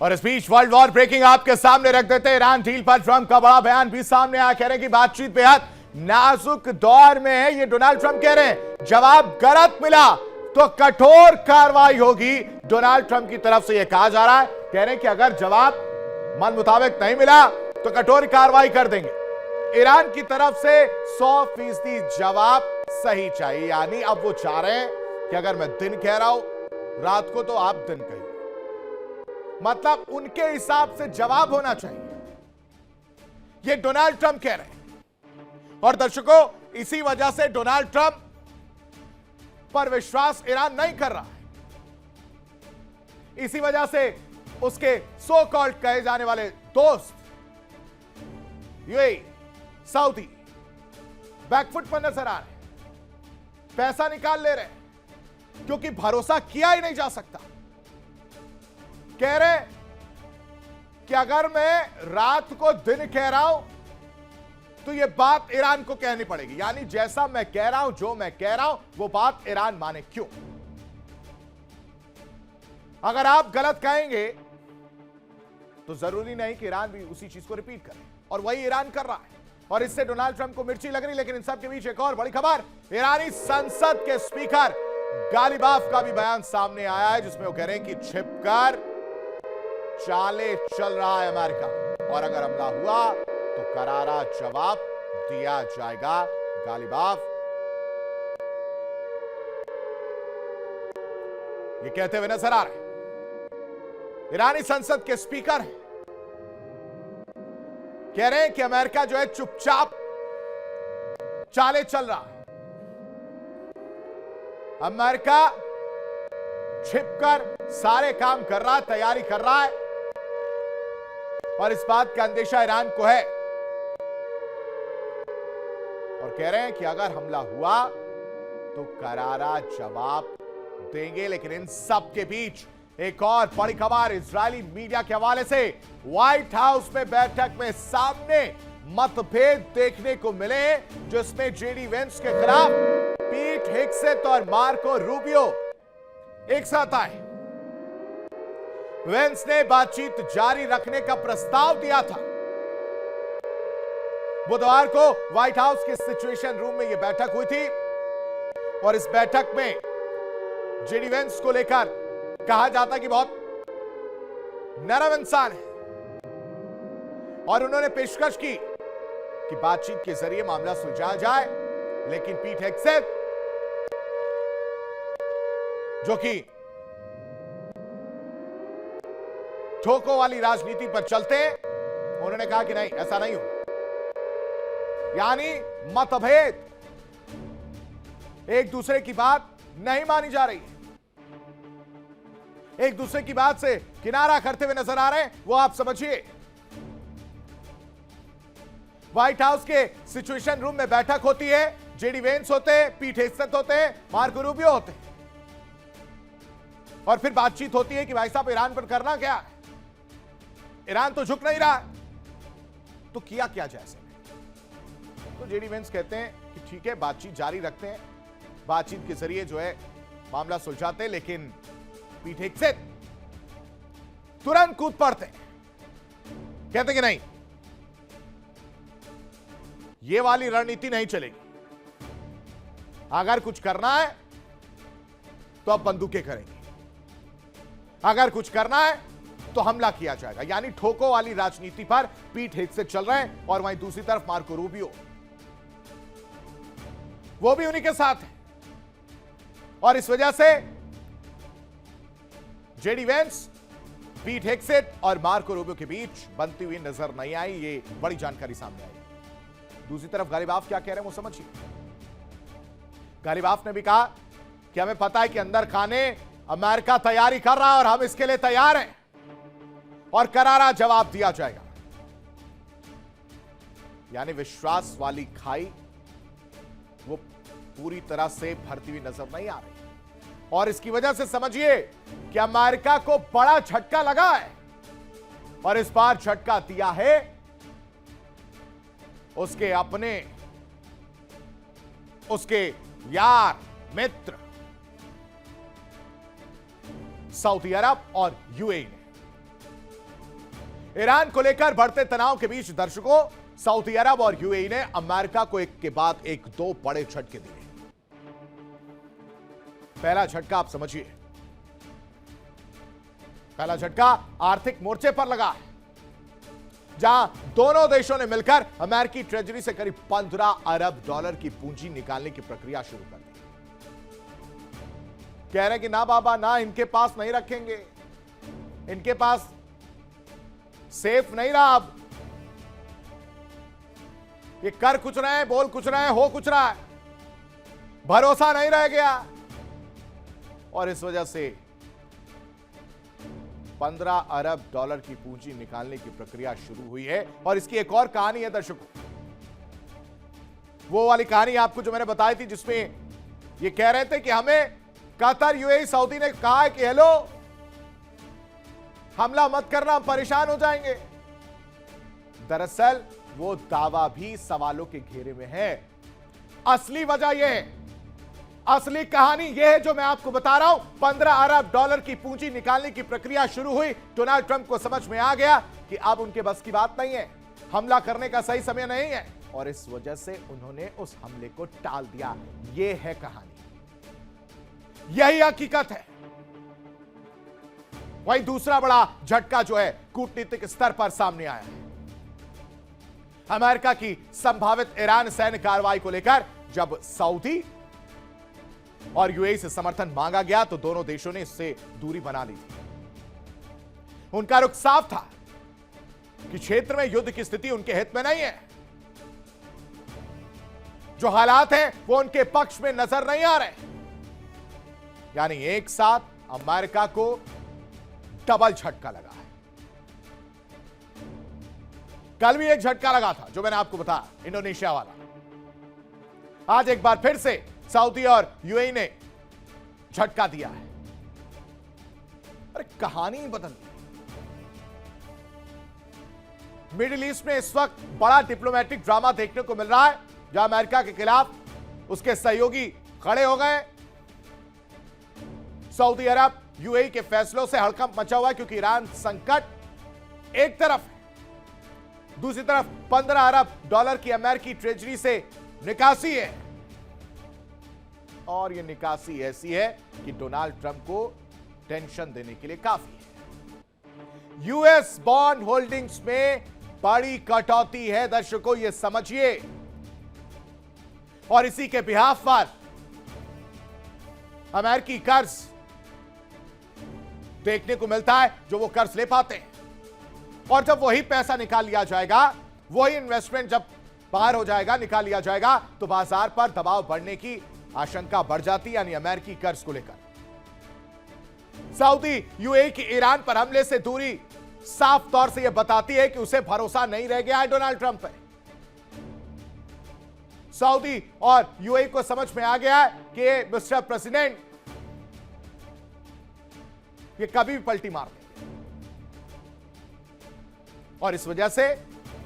और इस बीच world war breaking आपके सामने रख देते ईरान डील पर ट्रंप का बड़ा बयान भी सामने आया। कह रहे हैं कि बातचीत बेहद नाजुक दौर में है। ये डोनाल्ड ट्रंप कह रहे हैं जवाब गलत मिला तो कठोर कार्रवाई होगी। डोनाल्ड ट्रंप की तरफ से यह कहा जा रहा है, कह रहे हैं कि अगर जवाब मन मुताबिक नहीं मिला तो कठोर कार्रवाई कर देंगे। ईरान की तरफ से 100% जवाब सही चाहिए, यानी अब वो चाह रहे हैं कि अगर मैं दिन कह रहा हूं रात को तो आप दिन कहिए, मतलब उनके हिसाब से जवाब होना चाहिए। ये डोनाल्ड ट्रंप कह रहे हैं। और दर्शकों, इसी वजह से डोनाल्ड ट्रंप पर विश्वास ईरान नहीं कर रहा है। इसी वजह से उसके सो कॉल्ड कहे जाने वाले दोस्त यूएई, सऊदी बैकफुट पर नजर आ रहे हैं, पैसा निकाल ले रहे हैं क्योंकि भरोसा किया ही नहीं जा सकता। कह रहे कि अगर मैं रात को दिन कह रहा हूं तो यह बात ईरान को कहनी पड़ेगी, यानी जैसा मैं कह रहा हूं, जो मैं कह रहा हूं वो बात ईरान माने। क्यों? अगर आप गलत कहेंगे तो जरूरी नहीं कि ईरान भी उसी चीज को रिपीट करे, और वही ईरान कर रहा है। और इससे डोनाल्ड ट्रंप को मिर्ची लग रही। लेकिन इन सब के बीच एक और बड़ी खबर, ईरानी संसद के स्पीकर गालिबाफ का भी बयान सामने आया है, जिसमें वो कह रहे हैं कि छिपकर चाले चल रहा है अमेरिका, और अगर हमला हुआ तो करारा जवाब दिया जाएगा। गालिबाफ ये कहते हुए नजर आ रहे हैं। ईरानी संसद के स्पीकर हैं, कह रहे हैं कि अमेरिका जो है चुपचाप चाले चल रहा है। अमेरिका छिपकर सारे काम कर रहा है, तैयारी कर रहा है, और इस बात का अंदेशा ईरान को है। और कह रहे हैं कि अगर हमला हुआ तो करारा जवाब देंगे। लेकिन इन सब के बीच एक और बड़ी खबर इजरायली मीडिया के हवाले से, व्हाइट हाउस में बैठक में सामने मतभेद देखने को मिले, जिसमें जेडी वेंस के खिलाफ पीट हेग्सेथ और मार्को रूबियो एक साथ आए। वेंस ने बातचीत जारी रखने का प्रस्ताव दिया था। बुधवार को व्हाइट हाउस के सिचुएशन रूम में यह बैठक हुई थी, और इस बैठक में जेडी वेंस को लेकर कहा जाता कि बहुत नरम इंसान है, और उन्होंने पेशकश की कि बातचीत के जरिए मामला सुलझाया जाए। लेकिन पीट हेग्सेथ, जो कि ठोकों वाली राजनीति पर चलते हैं, उन्होंने कहा कि नहीं, ऐसा नहीं हो। यानी मतभेद, एक दूसरे की बात नहीं मानी जा रही है, एक दूसरे की बात से किनारा करते हुए नजर आ रहे हैं, वो आप समझिए। व्हाइट हाउस के सिचुएशन रूम में बैठक होती है, जेडी वेंस होते हैं, पीट हेग्सेथ होते हैं, मार्को रूबियो होते हैं, और फिर बातचीत होती है कि भाई साहब ईरान पर करना क्या है, ईरान तो झुक नहीं रहा, तो किया क्या जाए ऐसे में? तो जेडी वेंस कहते हैं कि ठीक है, बातचीत जारी रखते हैं, बातचीत के जरिए जो है मामला सुलझाते हैं। लेकिन पीट हेग्सेथ तुरंत कूद पड़ते, कहते कि नहीं, ये वाली रणनीति नहीं चलेगी। अगर कुछ करना है तो अब बंदूकें करेंगे, अगर कुछ करना है तो हमला किया जाएगा। यानी ठोकों वाली राजनीति पर पीट हेग्सेथ चल रहे हैं, और वहीं दूसरी तरफ मार्को रूबियो, वो भी उन्हीं के साथ है। और इस वजह से जेडी वेंस, पीट हेग्सेथ और मार्को रूबियो के बीच बनती हुई नजर नहीं आई। ये बड़ी जानकारी सामने आई। दूसरी तरफ गालिबाफ क्या कह रहे हैं वो समझिए। गालिबाफ ने भी कहा कि हमें पता है कि अंदर खाने अमेरिका तैयारी कर रहा है, और हम इसके लिए तैयार हैं, और करारा जवाब दिया जाएगा। यानी विश्वास वाली खाई वो पूरी तरह से भरती हुई नजर नहीं आ रही, और इसकी वजह से समझिए कि अमेरिका को बड़ा झटका लगा है, और इस बार झटका दिया है उसके अपने, उसके यार, मित्र सऊदी अरब और यूएई ने। ईरान को लेकर बढ़ते तनाव के बीच दर्शकों, सऊदी अरब और यूएई ने अमेरिका को एक के बाद एक दो बड़े झटके दिए। पहला झटका आप समझिए। पहला झटका आर्थिक मोर्चे पर लगा है, जहां दोनों देशों ने मिलकर अमेरिकी ट्रेजरी से करीब 15 अरब डॉलर की पूंजी निकालने की प्रक्रिया शुरू कर दी। कह रहे कि ना बाबा ना, इनके पास नहीं रखेंगे, इनके पास सेफ नहीं रहा, अब ये कर कुछ रहे हैं, बोल कुछ रहे हैं, हो कुछ रहा है, भरोसा नहीं रह गया। और इस वजह से 15 अरब डॉलर की पूंजी निकालने की प्रक्रिया शुरू हुई है। और इसकी एक और कहानी है दर्शकों, वो वाली कहानी आपको जो मैंने बताई थी, जिसमें ये कह रहे थे कि हमें कतर, यूएई, सऊदी ने कहा है कि हेलो, हमला मत करना, हम परेशान हो जाएंगे। दरअसल वो दावा भी सवालों के घेरे में है। असली वजह यह है, असली कहानी यह है जो मैं आपको बता रहा हूं। 15 अरब डॉलर की पूंजी निकालने की प्रक्रिया शुरू हुई। डोनाल्ड ट्रंप को समझ में आ गया कि अब उनके बस की बात नहीं है, हमला करने का सही समय नहीं है, और इस वजह से उन्होंने उस हमले को टाल दिया। यह है कहानी, यही हकीकत है। वही दूसरा बड़ा झटका जो है कूटनीतिक स्तर पर सामने आया है। अमेरिका की संभावित ईरान सैन्य कार्रवाई को लेकर जब सऊदी और यूएई से समर्थन मांगा गया तो दोनों देशों ने इससे दूरी बना ली थी। उनका रुख साफ था कि क्षेत्र में युद्ध की स्थिति उनके हित में नहीं है। जो हालात हैं वो उनके पक्ष में नजर नहीं आ रहे। यानी एक साथ अमेरिका को डबल झटका लगा है। कल भी एक झटका लगा था जो मैंने आपको बताया, इंडोनेशिया वाला। आज एक बार फिर से सऊदी और यूएई ने झटका दिया है। अरे कहानी ही बदल दी। मिडिल ईस्ट में इस वक्त बड़ा डिप्लोमेटिक ड्रामा देखने को मिल रहा है, जहां अमेरिका के खिलाफ उसके सहयोगी खड़े हो गए। सऊदी अरब यूएई के फैसलों से हड़कंप मचा हुआ है, क्योंकि ईरान संकट एक तरफ है, दूसरी तरफ 15 अरब डॉलर की अमेरिकी ट्रेजरी से निकासी है। और यह निकासी ऐसी है कि डोनाल्ड ट्रंप को टेंशन देने के लिए काफी है। यूएस बॉन्ड होल्डिंग्स में बड़ी कटौती है दर्शकों, यह समझिए। और इसी के बिहाफ पर अमेरिकी कर्ज देखने को मिलता है जो वो कर्ज ले पाते हैं। और जब वही पैसा निकाल लिया जाएगा, वही इन्वेस्टमेंट जब बाहर हो जाएगा, निकाल लिया जाएगा, तो बाजार पर दबाव बढ़ने की आशंका बढ़ जाती, यानी अमेरिकी कर्ज को लेकर। सऊदी यूएई की ईरान पर हमले से दूरी साफ तौर से यह बताती है कि उसे भरोसा नहीं रह गया है डोनाल्ड ट्रंप पे। सऊदी और यूएई को समझ में आ गया है कि मिस्टर प्रेसिडेंट ये कभी भी पलटी मार देंगे। और इस वजह से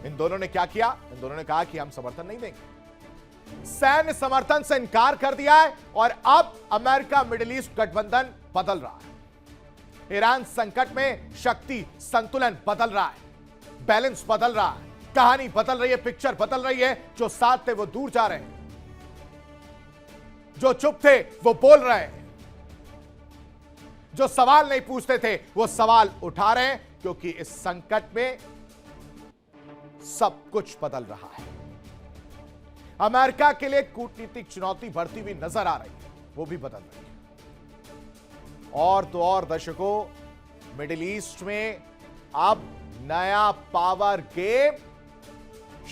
इन दोनों ने क्या किया? इन दोनों ने कहा कि हम समर्थन नहीं देंगे, सैन्य समर्थन से इनकार कर दिया है। और अब अमेरिका मिडिल ईस्ट गठबंधन बदल रहा है। ईरान संकट में शक्ति संतुलन बदल रहा है, बैलेंस बदल रहा है, कहानी बदल रही है, पिक्चर बदल रही है। जो साथ थे वो दूर जा रहे हैं, जो चुप थे वो बोल रहे हैं, जो सवाल नहीं पूछते थे वो सवाल उठा रहे हैं, क्योंकि इस संकट में सब कुछ बदल रहा है। अमेरिका के लिए कूटनीतिक चुनौती बढ़ती हुई नजर आ रही है, वो भी बदल रही है। और तो और दर्शकों, मिडिल ईस्ट में अब नया पावर गेम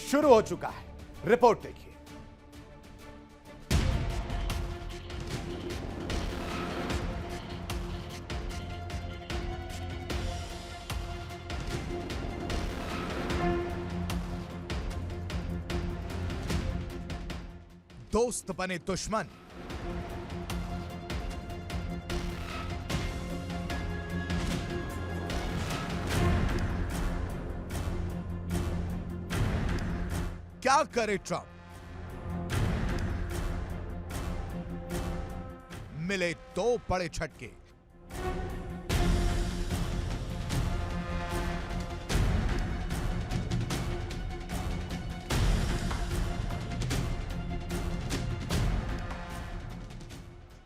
शुरू हो चुका है। रिपोर्ट देखिए। दोस्त बने दुश्मन। क्या करे ट्रंप? मिले दो बड़े झटके।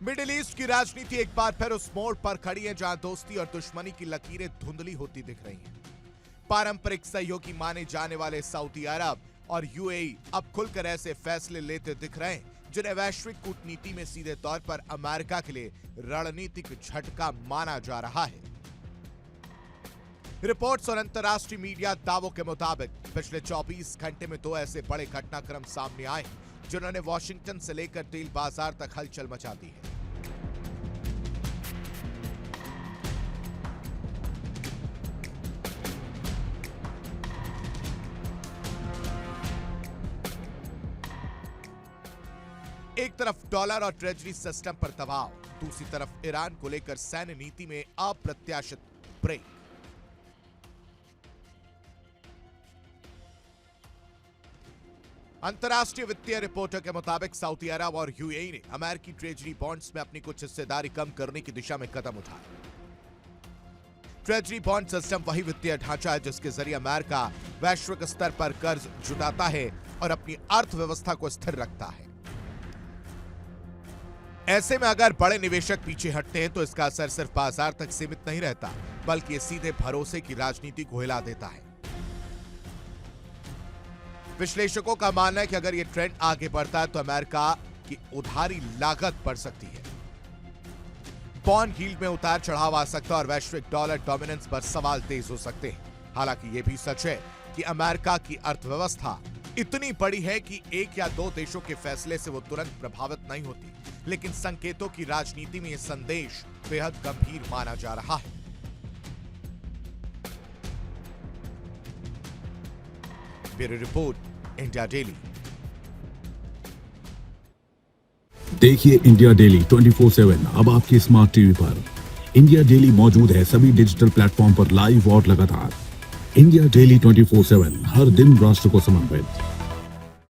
मिडिल ईस्ट की राजनीति एक बार फिर उस मोड़ पर खड़ी है जहां दोस्ती और दुश्मनी की लकीरें धुंधली होती दिख रही हैं। पारंपरिक सहयोगी माने जाने वाले सऊदी अरब और यूएई अब खुलकर ऐसे फैसले लेते दिख रहे हैं जिन्हें वैश्विक कूटनीति में सीधे तौर पर अमेरिका के लिए रणनीतिक झटका माना जा रहा है। रिपोर्ट्स और अंतर्राष्ट्रीय मीडिया दावों के मुताबिक पिछले 24 घंटे में 2 ऐसे बड़े घटनाक्रम सामने आए जिन्होंने वॉशिंगटन से लेकर तेल बाजार तक हलचल मचा दी है। एक तरफ डॉलर और ट्रेजरी सिस्टम पर दबाव, दूसरी तरफ ईरान को लेकर सैन्य नीति में अप्रत्याशित ब्रेक। अंतर्राष्ट्रीय वित्तीय रिपोर्टर के मुताबिक सऊदी अरब और यूएई ने अमेरिकी ट्रेजरी बॉन्ड्स में अपनी कुछ हिस्सेदारी कम करने की दिशा में कदम उठाए। ट्रेजरी बॉन्ड सिस्टम वही वित्तीय ढांचा है जिसके जरिए अमेरिका वैश्विक स्तर पर कर्ज जुटाता है और अपनी अर्थव्यवस्था को स्थिर रखता है। ऐसे में अगर बड़े निवेशक पीछे हटते हैं तो इसका असर सिर्फ बाजार तक सीमित नहीं रहता, बल्कि ये सीधे भरोसे की राजनीति को हिला देता है। विश्लेषकों का मानना है कि अगर ये ट्रेंड आगे बढ़ता है तो अमेरिका की उधारी लागत बढ़ सकती है, बॉन्ड यील्ड में उतार चढ़ाव आ सकता है और वैश्विक डॉलर डोमिनेंस पर सवाल तेज हो सकते हैं। हालांकि यह भी सच है कि अमेरिका की अर्थव्यवस्था इतनी बड़ी है कि एक या 2 देशों के फैसले से वो तुरंत प्रभावित नहीं होती, लेकिन संकेतों की राजनीति में यह संदेश बेहद गंभीर माना जा रहा है। Bureau report, India daily. देखिए इंडिया डेली 24/7 अब आपके स्मार्ट टीवी पर। इंडिया डेली मौजूद है सभी डिजिटल प्लेटफॉर्म पर लाइव और लगातार। इंडिया डेली 24/7 हर दिन राष्ट्र को समर्पित।